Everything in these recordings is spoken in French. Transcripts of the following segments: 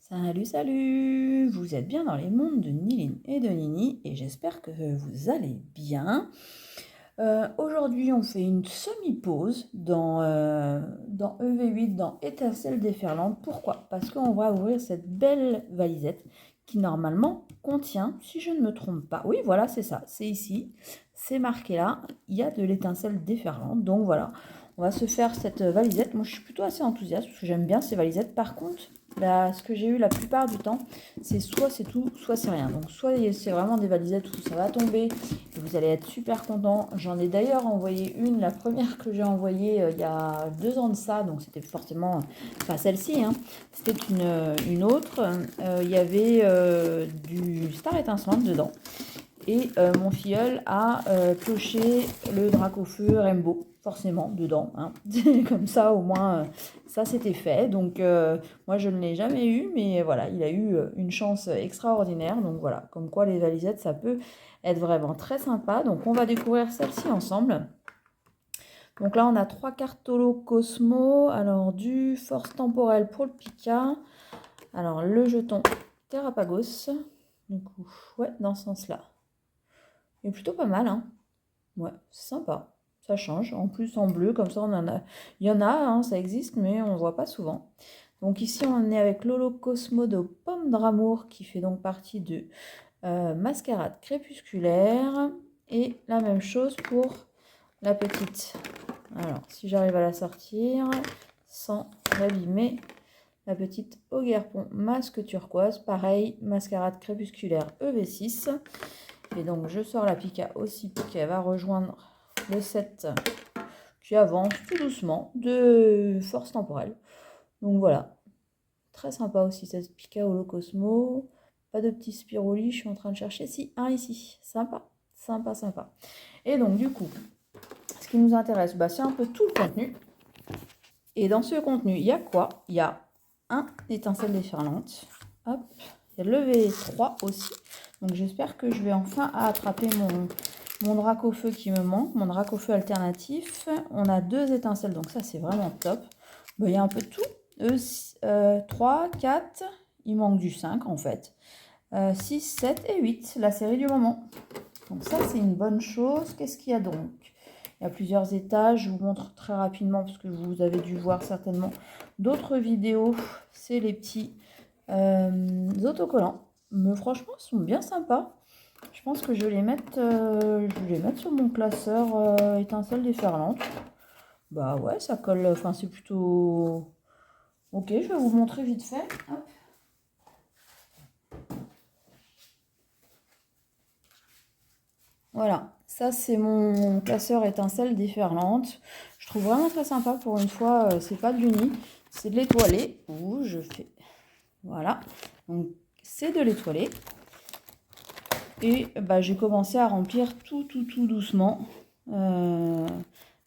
Salut, salut! Vous êtes bien dans les mondes de Niline et de Nini et j'espère que vous allez bien. Aujourd'hui, on fait une semi-pause dans EV8, dans Étincelle déferlante. Pourquoi? Parce qu'on va ouvrir cette belle valisette qui normalement contient, si je ne me trompe pas, oui voilà c'est ça, c'est ici, c'est marqué là, il y a de l'étincelle déferlante. Donc voilà, on va se faire cette valisette. Moi je suis plutôt assez enthousiaste parce que j'aime bien ces valisettes. Par contre, ce que j'ai eu la plupart du temps, c'est soit c'est tout, soit c'est rien. Donc soit c'est vraiment des valisettes où ça va tomber et vous allez être super content. J'en ai d'ailleurs envoyé une, la première que j'ai envoyée il y a 2 ans de ça, donc c'était forcément pas celle-ci, hein. C'était une autre. Il y avait du Star étincelante dedans. Et mon filleul a pioché le Dracofeu Rainbow, forcément, dedans, hein. Comme ça, au moins, ça c'était fait. Donc, moi, je ne l'ai jamais eu, mais voilà, il a eu une chance extraordinaire. Donc, voilà, comme quoi les valisettes, ça peut être vraiment très sympa. Donc, on va découvrir celle-ci ensemble. Donc là, on a 3 cartes Holo Cosmo. Alors, du Force Temporelle pour le Pika. Alors, le jeton Terrapagos. Du coup, ouais, dans ce sens-là. Il est plutôt pas mal, hein. Ouais, c'est sympa. Ça change. En plus, en bleu, comme ça, on en a. Il y en a, hein, ça existe, mais on ne voit pas souvent. Donc ici, on est avec Lolo Cosmo de Pomme d'Amour, qui fait donc partie de Mascarade Crépusculaire. Et la même chose pour la petite. Alors, si j'arrive à la sortir sans l'abîmer, la petite Auguerpon Masque Turquoise. Pareil, Mascarade Crépusculaire EV6. Et donc je sors la Pika aussi pour qu'elle va rejoindre le set qui avance tout doucement de Force Temporelle. Donc voilà, très sympa aussi cette Pika Holo Cosmo. Pas de petit Spiroli, je suis en train de chercher. Si, un ici, sympa, sympa, sympa. Et donc du coup, ce qui nous intéresse, c'est un peu tout le contenu. Et dans ce contenu, il y a quoi? Il y a un étincelle déferlante. Hop, il y a le V3 aussi. Donc j'espère que je vais enfin attraper mon Dracofeu qui me manque, mon Dracofeu alternatif. On a 2 étincelles, donc ça c'est vraiment top. Il y a un peu de tout. 3, 4, il manque du 5 en fait. 6, 7 et 8, la série du moment. Donc ça c'est une bonne chose. Qu'est-ce qu'il y a donc? Il y a plusieurs étages, je vous montre très rapidement parce que vous avez dû voir certainement d'autres vidéos. C'est les petits autocollants. Mais franchement, ils sont bien sympas. Je pense que je vais les mettre sur mon classeur étincelle déferlante. Bah ouais, ça colle, enfin c'est plutôt... Ok, je vais vous montrer vite fait. Hop. Voilà, ça c'est mon classeur étincelle déferlante. Je trouve vraiment très sympa pour une fois, c'est pas de l'uni, c'est de l'étoilé. Ouh, je fais... Voilà, donc c'est de l'étoilé. Et j'ai commencé à remplir tout doucement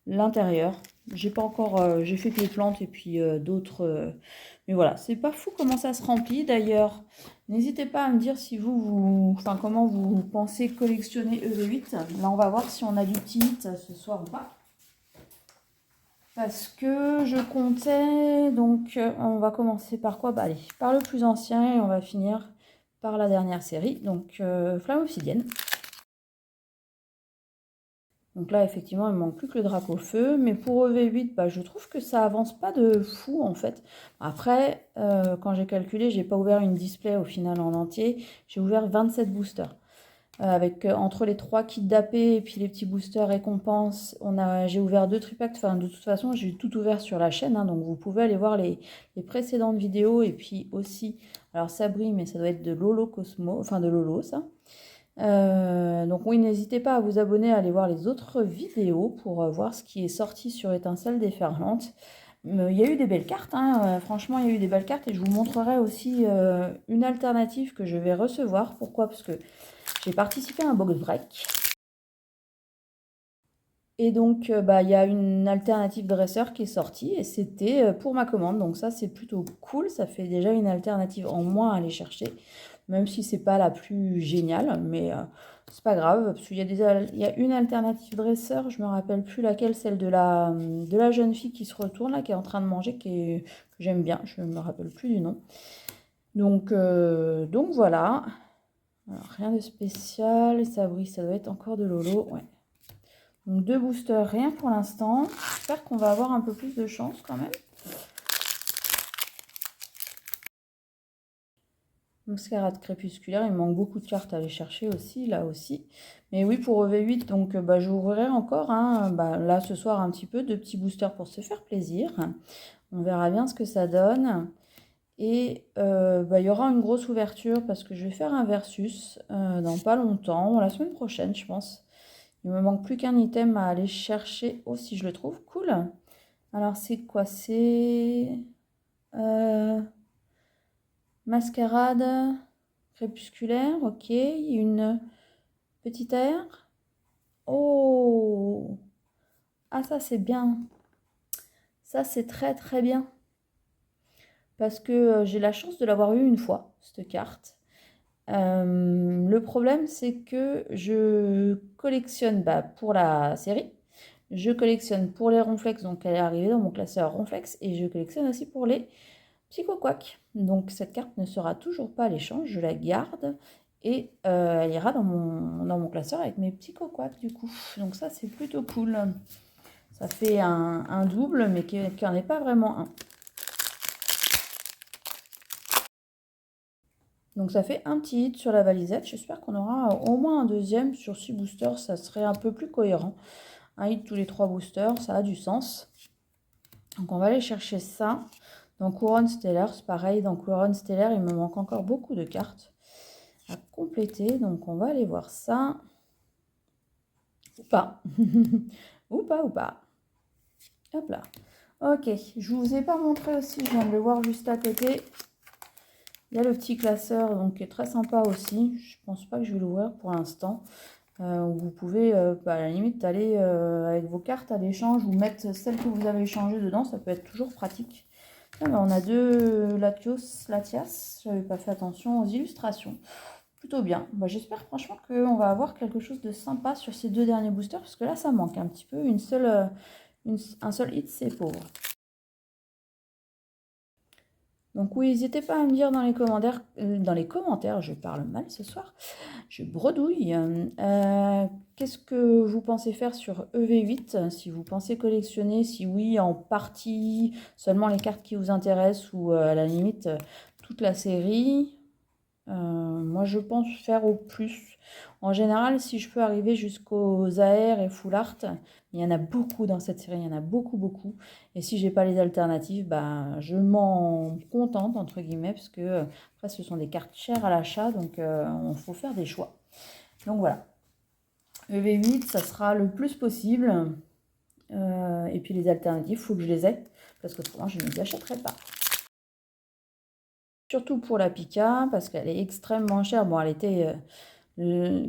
l'intérieur. J'ai pas encore, j'ai fait que les plantes et puis d'autres. Mais voilà, c'est pas fou comment ça se remplit. D'ailleurs, n'hésitez pas à me dire si enfin comment vous pensez collectionner EV8. Là, on va voir si on a du titre ce soir ou pas. Parce que je comptais, donc on va commencer par quoi? Allez, par le plus ancien et on va finir par la dernière série, donc Flamme Obsidienne. Donc là, effectivement, il ne manque plus que le Dracofeu. Mais pour EV8, je trouve que ça avance pas de fou, en fait. Après, quand j'ai calculé, j'ai pas ouvert une display au final en entier. J'ai ouvert 27 boosters. Avec entre les 3 kits d'AP et puis les petits boosters récompenses, j'ai ouvert 2 tripacks. Enfin, de toute façon, j'ai tout ouvert sur la chaîne. Hein, donc, vous pouvez aller voir les précédentes vidéos. Et puis aussi, alors ça brille, mais ça doit être de Lolo Cosmo. Enfin, de Lolo, ça. Donc oui, n'hésitez pas à vous abonner, à aller voir les autres vidéos pour voir ce qui est sorti sur Étincelle déferlante. Il y a eu des belles cartes, hein. Franchement, il y a eu des belles cartes et je vous montrerai aussi une alternative que je vais recevoir. Pourquoi? Parce que j'ai participé à un box break. Et donc, il y a une alternative dresseur qui est sortie et c'était pour ma commande. Donc ça, c'est plutôt cool. Ça fait déjà une alternative en moins à aller chercher. Même si c'est pas la plus géniale, mais c'est pas grave. Parce qu'il y a une alternative dresseur, je me rappelle plus laquelle, celle de la jeune fille qui se retourne, là, qui est en train de manger, que j'aime bien. Je me rappelle plus du nom. Donc voilà. Alors, rien de spécial. Ça brille, ça doit être encore de Lolo. Ouais. Donc 2 boosters, rien pour l'instant. J'espère qu'on va avoir un peu plus de chance quand même. Mascarade crépusculaire, il me manque beaucoup de cartes à aller chercher aussi, là aussi. Mais oui, pour EV8, donc j'ouvrirai encore, hein, là ce soir un petit peu, 2 petits boosters pour se faire plaisir. On verra bien ce que ça donne. Et il y aura une grosse ouverture parce que je vais faire un versus dans pas longtemps, la semaine prochaine je pense. Il me manque plus qu'un item à aller chercher. Oh, si je le trouve, cool. Alors c'est quoi? C'est mascarade crépusculaire, ok. Une petite aire. Oh, ah ça c'est bien. Ça c'est très très bien. Parce que j'ai la chance de l'avoir eu une fois, cette carte. Le problème, c'est que je collectionne pour la série. Je collectionne pour les ronflex, donc elle est arrivée dans mon classeur ronflex. Et je collectionne aussi pour les psychoquacs. Donc cette carte ne sera toujours pas à l'échange, je la garde. Et elle ira dans mon classeur avec mes psychoquacs du coup. Donc ça, c'est plutôt cool. Ça fait un double, mais qui n'en est pas vraiment un. Donc ça fait un petit hit sur la valisette. J'espère qu'on aura au moins un deuxième sur 6 boosters. Ça serait un peu plus cohérent. Un hit tous les 3 boosters, ça a du sens. Donc on va aller chercher ça. Dans Couronne Stellaire, c'est pareil. Dans Couronne Stellaire, il me manque encore beaucoup de cartes à compléter. Donc on va aller voir ça. Ou pas. Ou pas, ou pas. Hop là. Ok, je vous ai pas montré aussi, je viens de le voir juste à côté. Il y a le petit classeur, donc qui est très sympa aussi. Je pense pas que je vais l'ouvrir pour l'instant. Vous pouvez à la limite aller avec vos cartes à l'échange ou mettre celles que vous avez échangées dedans, ça peut être toujours pratique. On a 2 Latias, j'avais pas fait attention aux illustrations. Plutôt bien. J'espère franchement qu'on va avoir quelque chose de sympa sur ces 2 derniers boosters, parce que là ça manque un petit peu, un seul hit, c'est pauvre. Donc oui, n'hésitez pas à me dire dans les commentaires, je parle mal ce soir, je bredouille. Qu'est-ce que vous pensez faire sur EV8? Si vous pensez collectionner, si oui, en partie, seulement les cartes qui vous intéressent ou à la limite toute la série. Moi, je pense faire au plus. En général, si je peux arriver jusqu'aux AR et Full Art, il y en a beaucoup dans cette série, il y en a beaucoup, beaucoup. Et si j'ai pas les alternatives, je m'en contente, entre guillemets, parce que après, ce sont des cartes chères à l'achat, donc il faut faire des choix. Donc voilà. EV8, ça sera le plus possible. Et puis les alternatives, il faut que je les ai, parce que autrement, je ne les achèterai pas. Surtout pour la Pika, parce qu'elle est extrêmement chère. Bon, elle était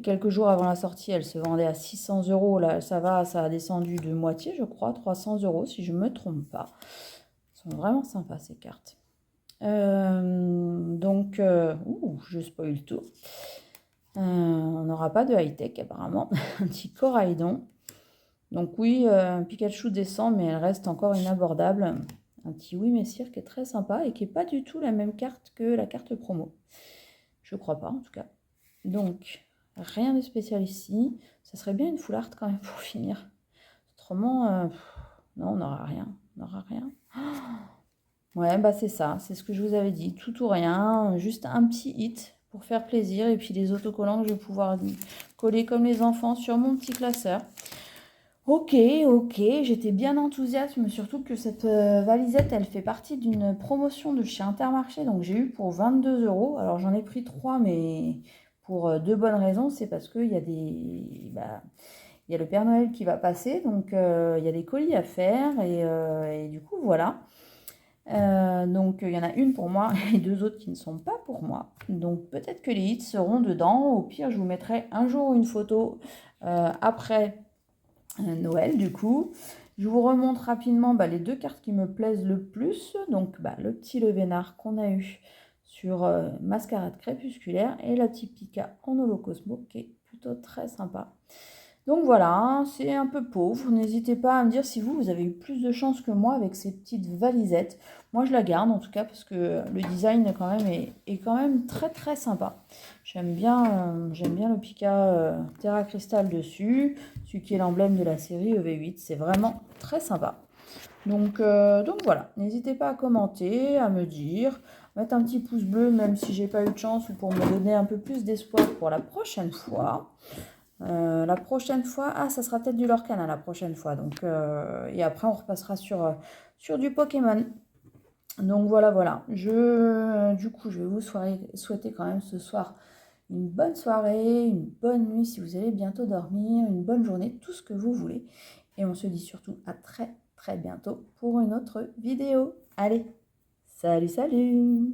quelques jours avant la sortie, elle se vendait à 600 €. Là, ça a descendu de moitié, je crois, 300 € si je ne me trompe pas. Elles sont vraiment sympas ces cartes. Je spoil tout. On n'aura pas de high-tech apparemment. Un petit Coraidon. Donc oui, Pikachu descend, mais elle reste encore inabordable. Un petit Oui Messire qui est très sympa et qui n'est pas du tout la même carte que la carte promo. Je crois pas en tout cas. Donc, rien de spécial ici. Ça serait bien une full art quand même pour finir. Autrement, non, on n'aura rien. On n'aura rien. Ouais, c'est ça. C'est ce que je vous avais dit. Tout ou rien. Juste un petit hit pour faire plaisir. Et puis les autocollants que je vais pouvoir coller comme les enfants sur mon petit classeur. Ok, j'étais bien enthousiaste, surtout que cette valisette, elle fait partie d'une promotion de chez Intermarché, donc j'ai eu pour 22 €. Alors j'en ai pris 3, mais pour 2 bonnes raisons, c'est parce qu'il y a il y a le Père Noël qui va passer, donc il y a des colis à faire, et du coup voilà. Donc il y en a une pour moi et 2 autres qui ne sont pas pour moi. Donc peut-être que les hits seront dedans, au pire je vous mettrai un jour une photo après Noël du coup. Je vous remonte rapidement les 2 cartes qui me plaisent le plus. Donc le petit Levénard qu'on a eu sur Mascarade crépusculaire et la petite Pika en Holocosmo qui est plutôt très sympa. Donc voilà, c'est un peu pauvre. N'hésitez pas à me dire si vous avez eu plus de chance que moi avec ces petites valisettes. Moi, je la garde en tout cas parce que le design quand même est quand même très très sympa. J'aime bien le Pika Terra Crystal dessus, celui qui est l'emblème de la série EV8. C'est vraiment très sympa. Donc voilà, n'hésitez pas à commenter, à me dire, mettre un petit pouce bleu même si j'ai pas eu de chance ou pour me donner un peu plus d'espoir pour la prochaine fois. La prochaine fois, ça sera peut-être du Lorcan la prochaine fois. Et après, on repassera sur du Pokémon. Donc voilà. Du coup, je vais vous souhaiter quand même ce soir une bonne soirée, une bonne nuit si vous allez bientôt dormir, une bonne journée, tout ce que vous voulez. Et on se dit surtout à très très bientôt pour une autre vidéo. Allez, salut!